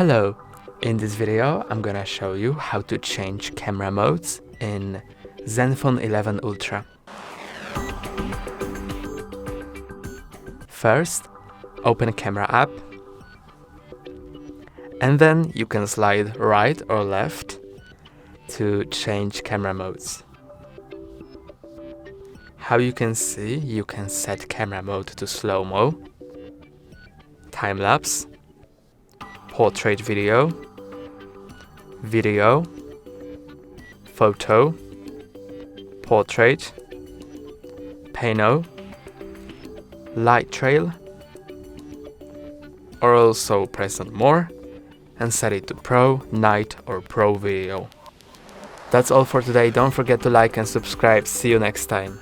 Hello! In this video I'm gonna show you how to change camera modes in Zenfone 11 Ultra. First, open Camera app, and then you can slide right or left to change camera modes. How you can see, you can set camera mode to slow-mo, time-lapse, portrait video, video, photo, portrait, pano, light trail, or also press on more and set it to Pro, Night or Pro Video. That's all for today. Don't forget to like and subscribe. See you next time.